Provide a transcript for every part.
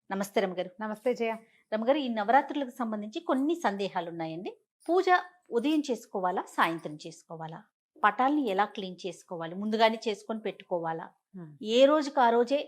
నమస్తే రమగారు. నమస్తే జయ. రమగారు, ఈ నవరాత్రులకు సంబంధించి కొన్ని సందేహాలున్నాయండి. పూజ ఉదయం చేసుకోవాలా? సాయంత్రం చేసుకోవాలా? పటాల్ని ఎలా క్లీన్ చేసుకోవాలి? ముందుగానే చేసుకొని పెట్టుకోవాలా? హ్మ్. ఏ రోజుకి ఆ రోజే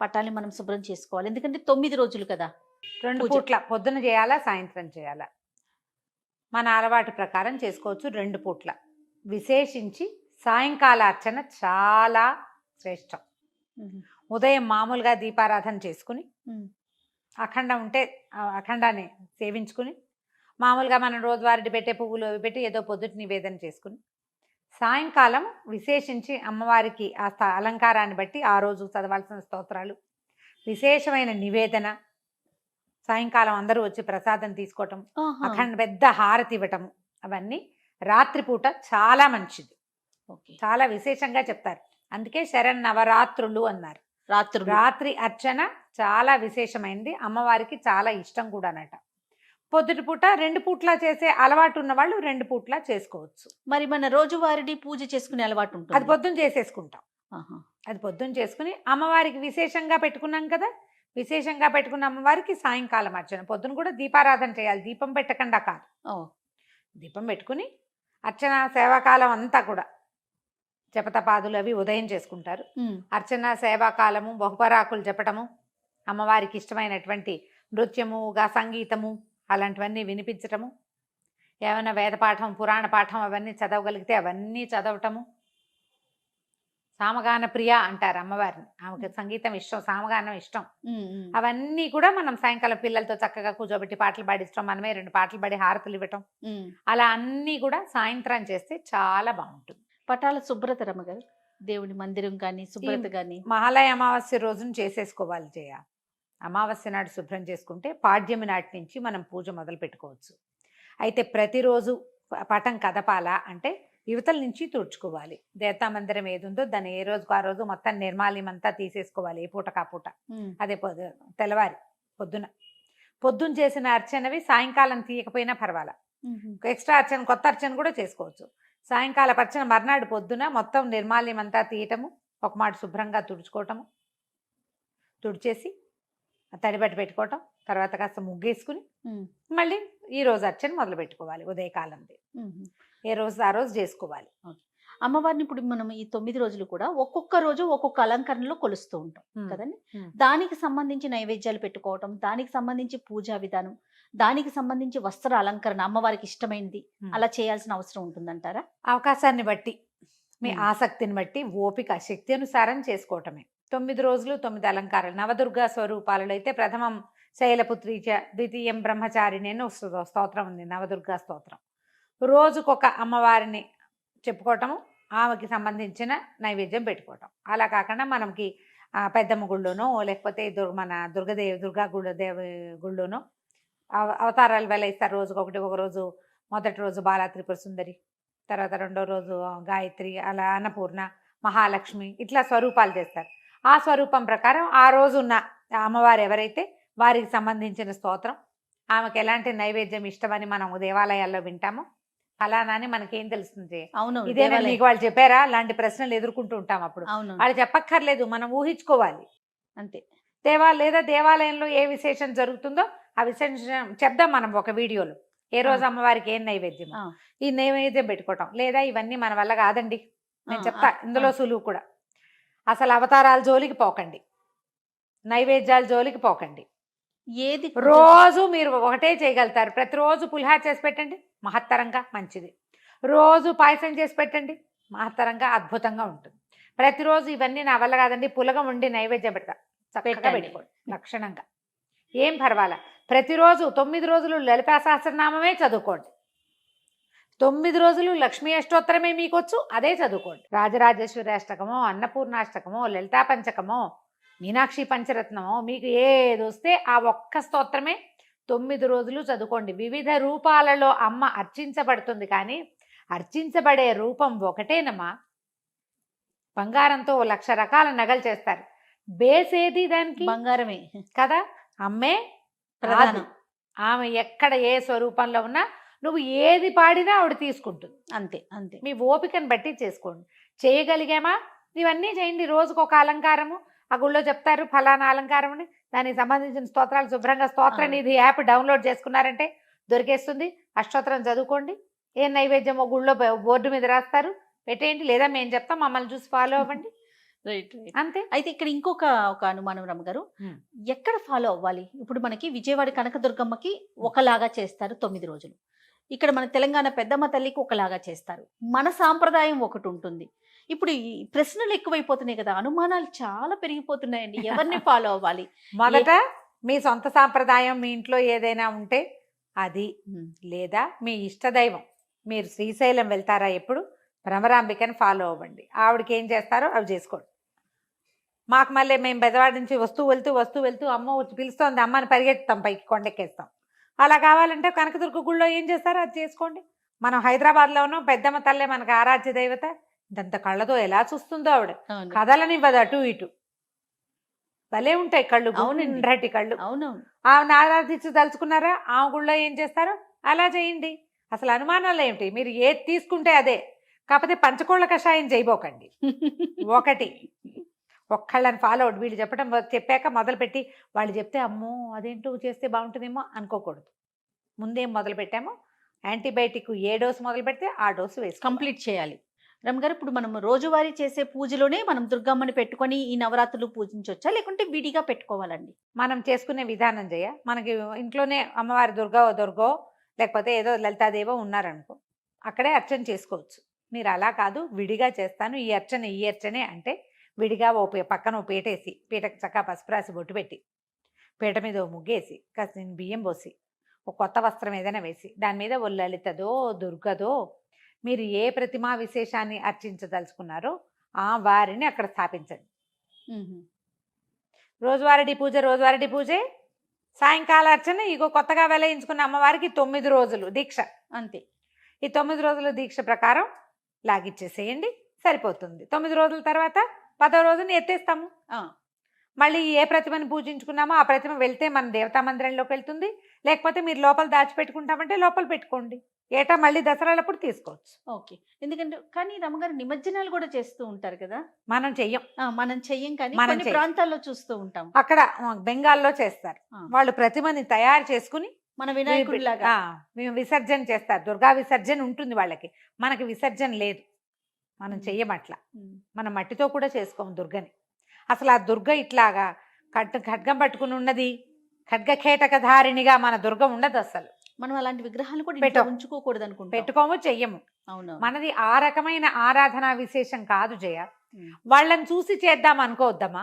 పటాల్ని మనం శుభ్రం చేసుకోవాలి. ఎందుకంటే 9 రోజులు కదా 2 పూజ. పూట్ల పొద్దున చేయాలా? సాయంత్రం చేయాలా? మన అలవాటు ప్రకారం చేసుకోవచ్చు 2 పూట్ల. విశేషించి సాయంకాల అర్చన చాలా శ్రేష్టం. హుహు. ఉదయం మామూలుగా దీపారాధన చేసుకుని, హ్మ్. అఖండం ఉంటే అఖండాన్ని సేవించుకుని, మామూలుగా మనం రోజువారీ పెట్టే పువ్వులు అవి పెట్టి ఏదో పొద్దుటి నివేదన చేసుకుని, సాయంకాలం విశేషించి అమ్మవారికి ఆ అలంకారాన్ని బట్టి ఆ రోజు చదవాల్సిన స్తోత్రాలు, విశేషమైన నివేదన, సాయంకాలం అందరూ వచ్చి ప్రసాదం తీసుకోవటం, ఆహా! పెద్ద హారతి ఇవ్వటం, అవన్నీ రాత్రిపూట చాలా మంచిది. ఓకే. చాలా విశేషంగా చెప్తారు. అందుకే శరన్నవరాత్రులు అన్నారు. రాత్రులు. రాత్రి అర్చన చాలా విశేషమైంది, అమ్మవారికి చాలా ఇష్టం కూడానట. పొద్దుటి పూట 2 పూట్ల చేసే అలవాటు ఉన్న వాళ్ళు 2 పూట్ల చేసుకోవచ్చు. మరి మన రోజువారీ పూజ చేసుకునే అలవాటు అది ఉంటుంది. పొద్దున చేసేసుకుంటాం. ఆహా! అది పొద్దున చేసుకుని అమ్మవారికి విశేషంగా పెట్టుకున్నాం కదా, విశేషంగా పెట్టుకున్న అమ్మవారికి సాయంకాలం అర్చన. పొద్దున కూడా దీపారాధన చేయాలి, దీపం పెట్టకుండా కాదు. ఓహ్! దీపం పెట్టుకుని అర్చన సేవాకాలం అంతా కూడా జపతపాదులు అవి ఉదయం చేసుకుంటారు. హ్మ్. అర్చన సేవాకాలము బహుపరాకులు చెప్పటము, అమ్మవారికి ఇష్టమైనటువంటి నృత్యము సంగీతము అలాంటివన్నీ వినిపించటము, ఏమైనా వేదపాఠం పురాణ పాఠం అవన్నీ చదవగలిగితే అవన్నీ చదవటము. సామగాన ప్రియ అంటారు అమ్మవారిని, ఆమెకు సంగీతం ఇష్టం, సామగానం ఇష్టం. హ్మ్. హ్మ్. అవన్నీ కూడా మనం సాయంకాలం పిల్లలతో చక్కగా కూర్చోబెట్టి పాటలు పాడించడం, మనమే 2 పాటలు పాడి హారతులు ఇవ్వటం, హ్మ్. అలా అన్నీ కూడా సాయంత్రం చేస్తే చాలా బాగుంటుంది. పటాల శుభ్రత రమగారు. దేవుడి మందిరం కానీ, శుభ్రత గాని. మహాలయ అమావాస్య రోజున చేసేసుకోవాలి జయ. అమావాస్య నాడు శుభ్రం చేసుకుంటే పాడ్యమి నాటి నుంచి మనం పూజ మొదలు పెట్టుకోవచ్చు. అయితే ప్రతిరోజు పటం కదపాలా అంటే యువతల నుంచి తుడుచుకోవాలి. దేవతా మందిరం ఏది ఉందో దాన్ని ఏ రోజుకు ఆ రోజు మొత్తం నిర్మాల్యం అంతా తీసేసుకోవాలి, ఏ పూట కాపూట. హ్మ్. అదే తెల్లవారి పొద్దున చేసిన అర్చనవి సాయంకాలం తీయకపోయినా పర్వాలా. హుహు. ఎక్స్ట్రా అర్చన, కొత్త అర్చన కూడా చేసుకోవచ్చు. సాయంకాల అర్చన మర్నాడు పొద్దున మొత్తం నిర్మాల్యం అంతా తీయటము, ఒక మాట శుభ్రంగా తుడుచుకోవటము, తుడిచేసి తడిబట్ట పెట్టుకోవటం, తర్వాత కాస్త ముగ్గేసుకుని హ్మ్. మళ్ళీ ఈ రోజు అర్చన మొదలు పెట్టుకోవాలి. ఉదయకాలంది హుహు. ఏ రోజు ఆ రోజు చేసుకోవాలి. ఓకే. అమ్మవారిని ఇప్పుడు మనం ఈ 9 రోజులు కూడా ఒక్కొక్క రోజు ఒక్కొక్క అలంకరణలో కొలుస్తూ ఉంటాం కదండీ! ఉమ్. దానికి సంబంధించి నైవేద్యాలు పెట్టుకోవటం, దానికి సంబంధించి పూజా విధానం, దానికి సంబంధించి వస్త్ర అలంకరణ అమ్మవారికి ఇష్టమైనది అలా చేయాల్సిన అవసరం ఉంటుందంటారా? అవకాశాన్ని బట్టి, మీ ఉమ్. ఆసక్తిని బట్టి, ఓపిక శక్తి అనుసారం చేసుకోవటమే. 9 రోజులు 9 అలంకారాలు. నవదుర్గా స్వరూపాలలో అయితే ప్రథమం శైలపుత్రి చ, ద్వితీయం బ్రహ్మచారిణి అని స్తోత్రం ఉంది, నవదుర్గా స్తోత్రం. రోజుకొక అమ్మవారిని చెప్పుకోవటము, ఆమెకి సంబంధించిన నైవేద్యం పెట్టుకోవటం. అలా కాకుండా మనకి పెద్దమ్మ గుళ్ళోనో లేకపోతే మన దుర్గా గుళ్ళోనో అవతారాలు వెలయిస్తారు. రోజుకొకటి. ఒక రోజు మొదటి రోజు బాలా త్రిపుర సుందరి, తర్వాత రెండో రోజు గాయత్రి, అలా అన్నపూర్ణ, మహాలక్ష్మి, ఇట్లా స్వరూపాలు చేస్తారు. ఆ స్వరూపం ప్రకారం ఆ రోజు ఉన్న అమ్మవారు ఎవరైతే వారికి సంబంధించిన స్తోత్రం, ఆమెకు ఎలాంటి నైవేద్యం ఇష్టమని మనం దేవాలయాల్లో వింటామో ఫలానాని మనకేం తెలుస్తుంది? అవును. ఇదేనా మీకు వాళ్ళు చెప్పారా? అలాంటి ప్రశ్నలు ఎదుర్కొంటూ ఉంటాం. అప్పుడు అవును. వాళ్ళు చెప్పక్కర్లేదు, మనం ఊహించుకోవాలి అంతే. లేదా దేవాలయంలో ఏ విశేషం జరుగుతుందో ఆ విశేషం చెప్దాం మనం ఒక వీడియోలో. ఏ రోజు అమ్మవారికి ఏం నైవేద్యం, ఈ నైవేద్యం పెట్టుకోవటం. లేదా ఇవన్నీ మన వల్ల కాదండి, నేను చెప్తా ఇందులో సులువు కూడా. అసలు అవతారాల జోలికి పోకండి, నైవేద్యాల జోలికి పోకండి. ఏది రోజు మీరు ఒకటే చేయగలుగుతారు. ప్రతిరోజు పులిహార చేసి పెట్టండి, మహత్తరంగా మంచిది. రోజు పాయసం చేసి పెట్టండి, మహత్తరంగా అద్భుతంగా ఉంటుంది. ప్రతిరోజు ఇవన్నీ నా వల్ల కాదండి, పులగం వండి నైవేద్యం పెడతా, చక్కగా పెట్టుకోండి లక్షణంగా, ఏం పర్వాలా. ప్రతిరోజు 9 రోజులు లలితా సహస్రనామమే చదువుకోండి. 9 రోజులు లక్ష్మీ అష్టోత్తరమే మీకు వచ్చు, అదే చదువుకోండి. రాజరాజేశ్వరి అష్టకమో, అన్నపూర్ణాష్టకమో, లలితా పంచకమో, మీనాక్షి పంచరత్నమో, మీకు ఏది వస్తే ఆ ఒక్క స్తోత్రమే 9 రోజులు చదువుకోండి. వివిధ రూపాలలో అమ్మ అర్చించబడుతుంది, కానీ అర్చించబడే రూపం ఒకటేనమ్మా. బంగారంతో 1,00,000 రకాల నగలు చేస్తారు, బేసేది దానికి బంగారమే కదా. అమ్మే ప్రధానం. ఆమె ఎక్కడ ఏ స్వరూపంలో ఉన్నా నువ్వు ఏది పాడినా ఆవిడ తీసుకుంటుంది. అంతే అంతే. మీ ఓపికను బట్టి చేసుకోండి. చేయగలిగామా ఇవన్నీ చేయండి. రోజుకు ఒక అలంకారము, ఆ గుళ్ళో చెప్తారు ఫలానా అలంకారం అని, దానికి సంబంధించిన స్తోత్రాలు శుభ్రంగా స్తోత్ర ఆ. నిధి యాప్ డౌన్లోడ్ చేసుకున్నారంటే దొరికేస్తుంది. అష్టోత్తరం చదువుకోండి. ఏ నైవేద్యమో గుళ్ళో బోర్డు మీద రాస్తారు, పెట్టేయండి. లేదా మేము చెప్తాం, మమ్మల్ని చూసి ఫాలో అవ్వండి. Right right. అంతే. అయితే ఇక్కడ ఇంకొక ఒక అనుమానం రమ్మగారు, ఉమ్. ఎక్కడ ఫాలో అవ్వాలి? ఇప్పుడు మనకి విజయవాడ కనకదుర్గమ్మకి ఒకలాగా చేస్తారు 9 రోజులు, ఇక్కడ మన తెలంగాణ పెద్దమ్మ తల్లికి ఒకలాగా చేస్తారు, మన సాంప్రదాయం ఒకటి ఉంటుంది. ఇప్పుడు ఈ ప్రశ్నలు ఎక్కువైపోతున్నాయి కదా, అనుమానాలు చాలా పెరిగిపోతున్నాయండి. ఎవరిని ఫాలో అవ్వాలి? మొదట మీ సొంత సాంప్రదాయం మీ ఇంట్లో ఏదైనా ఉంటే అది, లేదా మీ ఇష్టదైవం, మీరు శ్రీశైలం వెళ్తారా ఎప్పుడు, భ్రమరాంబికని ఫాలో అవ్వండి. ఆవిడకి ఏం చేస్తారో అవి చేసుకోండి. మాకు మళ్ళీ మేము బెదవాడ నుంచి వస్తూ వెళ్తూ అమ్మ వచ్చి పిలుస్తోంది, అమ్మని పరిగెత్తుతాం, పైకి కొండెక్కేస్తాం. అలా కావాలంటే కనకదుర్గ గుళ్ళో ఏం చేస్తారో అది చేసుకోండి. మనం హైదరాబాద్లో ఉన్నాం, పెద్దమ్మ తల్లే మనకు ఆరాధ్య దైవత. ఇదంత కళ్ళతో ఎలా చూస్తుందో ఆవిడ, అవును. కదలనివ్వదు అటు ఇటు. భలే ఉంటాయి కళ్ళు, అవునండి. గుండ్రటి కళ్ళు. అవునవును. ఆమెను ఆరాధించి తలుచుకున్నారా, ఆమె గుళ్ళో ఏం చేస్తారో అలా చేయండి. అసలు అనుమానాలు ఏమిటి, మీరు ఏది తీసుకుంటే అదే. కాకపోతే పంచకోళ్ళ కషాయం చేయబోకండి. ఒకటి ఒక్కళ్ళని ఫాలో అవుట్, వీళ్ళు చెప్పాక మొదలుపెట్టి వాళ్ళు చెప్తే అమ్మో అదేంటో చేస్తే బాగుంటుందేమో అనుకోకూడదు. ముందేం మొదలు పెట్టామో యాంటీబయాటిక్ ఏ డోసు మొదలు పెడితే ఆ డోసు వేసి కంప్లీట్ చేయాలి. రమగారు, ఇప్పుడు మనం రోజువారీ చేసే పూజలోనే మనం దుర్గమ్మని పెట్టుకొని ఈ నవరాత్రులు పూజించవచ్చా, లేకుంటే విడిగా పెట్టుకోవాలండి? మనం చేసుకునే విధానం చేయ. మనకి ఇంట్లోనే అమ్మవారి దుర్గో లేకపోతే ఏదో లలితాదేవో ఉన్నారనుకో, అక్కడే అర్చన చేసుకోవచ్చు. మీరు అలా కాదు, విడిగా చేస్తాను ఈ అర్చనే అంటే విడిగా పక్కన ఓ పీటేసి, పీటకు చక్కగా పసుపు రాసి బొట్టు పెట్టి, పీట మీద ఓ ముగ్గేసి, కాస్త బియ్యం పోసి, ఒక కొత్త వస్త్రం ఏదైనా వేసి, దాని మీద ఓ లలితదో దుర్గదో మీరు ఏ ప్రతిమా విశేషాన్ని అర్చించదలుచుకున్నారో ఆ వారిని అక్కడ స్థాపించండి. రోజువారీ పూజే, సాయంకాల అర్చన ఇగో కొత్తగా వెలయించుకున్న అమ్మవారికి 9 రోజులు దీక్ష. అంతే. ఈ 9 రోజుల దీక్ష ప్రకారం లాగిచ్చేసేయండి, సరిపోతుంది. 9 రోజుల తర్వాత 10వ రోజున ఎత్తేస్తాము. మళ్ళీ ఏ ప్రతిమని పూజించుకున్నామో ఆ ప్రతిమ వెళ్తే మన దేవతా మందిరంలోకి వెళ్తుంది. లేకపోతే మీరు లోపల దాచిపెట్టుకుంటామంటే లోపల పెట్టుకోండి. ఏటా మళ్ళీ దసరాలప్పుడు తీసుకోవచ్చు. ఓకే. ఎందుకంటే కానీ రమ్మగారు నిమజ్జనాలు కూడా చేస్తూ ఉంటారు కదా, మనం చెయ్యం. మనం చెయ్యం, కానీ మనం కొన్ని చెయ్యం. ప్రాంతాల్లో చూస్తూ ఉంటాం. అక్కడ బెంగాల్లో చేస్తారు. వాళ్ళు ప్రతిమని తయారు చేసుకుని మన వినాయకుడిలాగా విసర్జన చేస్తారు. దుర్గా విసర్జన ఉంటుంది వాళ్ళకి, మనకి విసర్జన లేదు. మనం చెయ్యం అట్లా. మనం మట్టితో కూడా చేసుకోము దుర్గని. అసలు ఆ దుర్గ ఇట్లాగా ఖడ్గం పట్టుకుని ఉన్నది, ఖడ్గఖేటకధారిణిగా మన దుర్గ ఉండదు అసలు. మనం అలాంటి విగ్రహాలు కూడా ఇంట్లో ఉంచుకోకూడదు అనుకుంటాం. పెట్టుకోము, చెయ్యము. అవును. మనది ఆ రకమైన ఆరాధనా విశేషం కాదు జయ. వాళ్ళని చూసి చేద్దాం అనుకోవద్దమ్మా.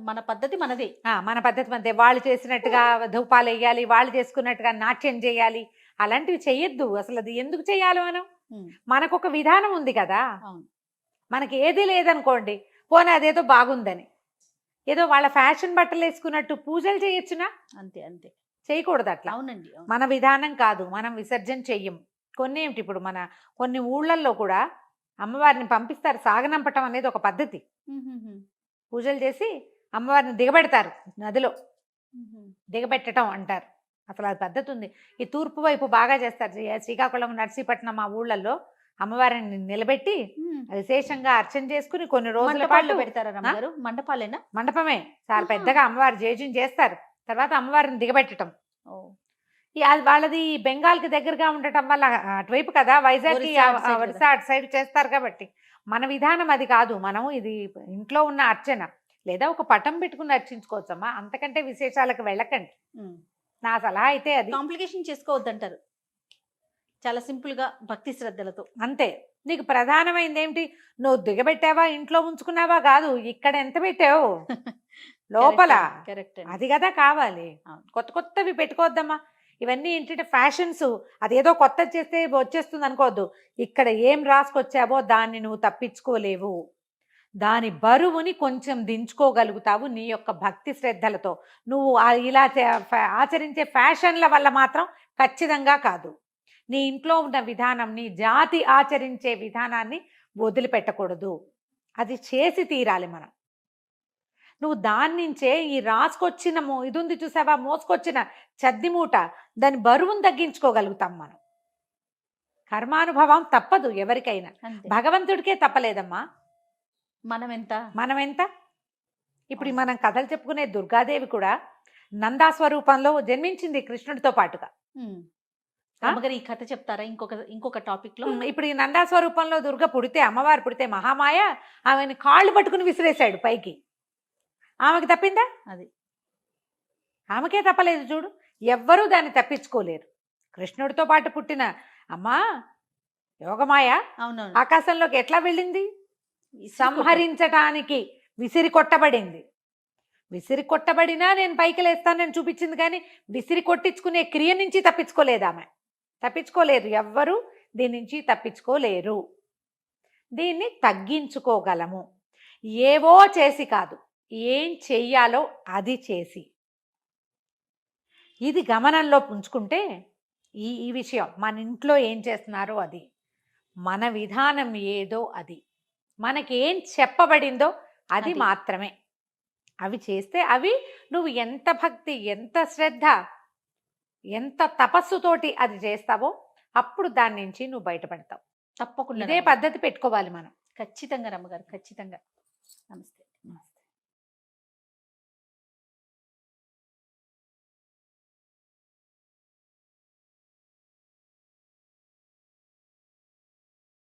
మన పద్ధతి మనదే. మన పద్ధతి మనదే. వాళ్ళు చేసినట్టుగా ధూపాలు వేయాలి, వాళ్ళు చేసుకున్నట్టుగా నాట్యం చేయాలి, అలాంటివి చెయ్యొద్దు. అసలు అది ఎందుకు చెయ్యాలి? మనకు ఒక విధానం ఉంది కదా. మనకి ఏది లేదనుకోండి, పోనీ అదేదో బాగుందని, ఏదో వాళ్ళ ఫ్యాషన్ బట్టలు వేసుకున్నట్టు పూజలు చేయొచ్చునా? అంతే అంతే, చేయకూడదు అట్లా. అవునండి. మన విధానం కాదు, మనం విసర్జన చెయ్యము. కొన్ని ఏమిటి, ఇప్పుడు కొన్ని ఊళ్ళల్లో కూడా అమ్మవారిని పంపిస్తారు. సాగనంపటం అనేది ఒక పద్ధతి. పూజలు చేసి అమ్మవారిని దిగబెడతారు, నదిలో దిగబెట్టడం అంటారు. అసలు అది పద్ధతి ఉంది. ఈ తూర్పు వైపు బాగా చేస్తారు. శ్రీకాకుళం, నర్సీపట్నం ఆ ఊళ్ళల్లో అమ్మవారిని నిలబెట్టి విశేషంగా అర్చన చేసుకుని కొన్ని రోజుల పాటు పెడతారు. మండపాలేనా? మండపమే. చాలా పెద్దగా అమ్మవారి జేజం చేస్తారు. తర్వాత అమ్మవారిని దిగబెట్టడం. వాళ్ళది బెంగాల్కి దగ్గరగా ఉండటం వల్ల అటువైపు కదా, వైజాగ్కి ఒరిస్సా అటు సైడ్ చేస్తారు కాబట్టి మన విధానం అది కాదు. మనం ఇది ఇంట్లో ఉన్న అర్చన, లేదా ఒక పటం పెట్టుకుని అర్చించుకోవచ్చమ్మా. అంతకంటే విశేషాలకు వెళ్ళకండి. నా సలహా అయితే అది. కాంప్లికేషన్ చేసుకోవద్దంటారు. చాలా సింపుల్ గా భక్తి శ్రద్ధలతో అంతే. నీకు ప్రధానమైంది ఏమిటి, నువ్వు దిగబెట్టావా ఇంట్లో ఉంచుకున్నావా కాదు, ఇక్కడ ఎంత పెట్టావు లోపల, అది కదా కావాలి. కొత్త కొత్తవి పెట్టుకోవద్దమ్మా. ఇవన్నీ ఏంటంటే ఫ్యాషన్స్. అదేదో కొత్త చేస్తే వచ్చేస్తుంది అనుకోవద్దు. ఇక్కడ ఏం రాసుకొచ్చావో దాన్ని నువ్వు తప్పించుకోలేవు. దాని బరువుని కొంచెం దించుకోగలుగుతావు నీ యొక్క భక్తి శ్రద్ధలతో. నువ్వు ఇలా ఆచరించే ఫ్యాషన్ల వల్ల మాత్రం ఖచ్చితంగా కాదు. నీ ఇంట్లో ఉన్న విధానం, నీ జాతి ఆచరించే విధానాన్ని వదిలిపెట్టకూడదు. అది చేసి తీరాలి మనం. నువ్వు దాని నుంచే ఈ రాసుకొచ్చిన ఇది ఉంది చూసావా, మోసుకొచ్చిన చద్ది మూట, దాని బరువును తగ్గించుకోగలుగుతాం మనం. కర్మానుభవం తప్పదు ఎవరికైనా, భగవంతుడికే తప్పలేదమ్మా. మనం ఎంత ఇప్పుడు అవును. మనం కథలు చెప్పుకునే దుర్గాదేవి కూడా నందా స్వరూపంలో జన్మించింది కృష్ణుడితో పాటుగా. ఉమ్. ఆ? రమ్మగారు ఈ కథ చెప్తారా ఇంకొక టాపిక్ లో? ఇప్పుడు ఈ నందా స్వరూపంలో దుర్గ పుడితే, అమ్మవారు పుడితే మహామాయ ఆమెను కాళ్ళు పట్టుకుని విసిరేశాడు పైకి. ఆమెకి తప్పిందా? అది ఆమెకే తప్పలేదు చూడు. ఎవ్వరూ దాన్ని తప్పించుకోలేరు. కృష్ణుడితో పాటు పుట్టిన అమ్మా యోగమాయ అవునవును. ఆకాశంలోకి ఎట్లా వెళ్ళింది? ఇసురు సంహరించటానికి విసిరి కొట్టబడింది. విసిరి కొట్టబడినా నేను పైకి లేస్తానని చూపించింది, కానీ విసిరి కొట్టించుకునే క్రియ నుంచి తప్పించుకోలేదు ఆమె. తప్పించుకోలేరు, ఎవ్వరూ దీని నుంచి తప్పించుకోలేరు. దీన్ని తగ్గించుకోగలము ఏవో చేసి కాదు, ఏం చెయ్యాలో అది చేసి. ఇది గమనంలో ఉంచుకుంటే ఈ విషయం మన ఇంట్లో ఏం చేస్తున్నారో అది, మన విధానం ఏదో అది, మనకి ఏం చెప్పబడిందో అది అది. మాత్రమే. అవి చేస్తే అవి నువ్వు ఎంత భక్తి, ఎంత శ్రద్ధ, ఎంత తపస్సుతోటి అది చేస్తావో అప్పుడు దాని నుంచి నువ్వు బయటపడతావు. తప్పకుండా ఇదే రమ్మగారు. పద్ధతి పెట్టుకోవాలి మనం. ఖచ్చితంగా రమ్మగారు, ఖచ్చితంగా. నమస్తే.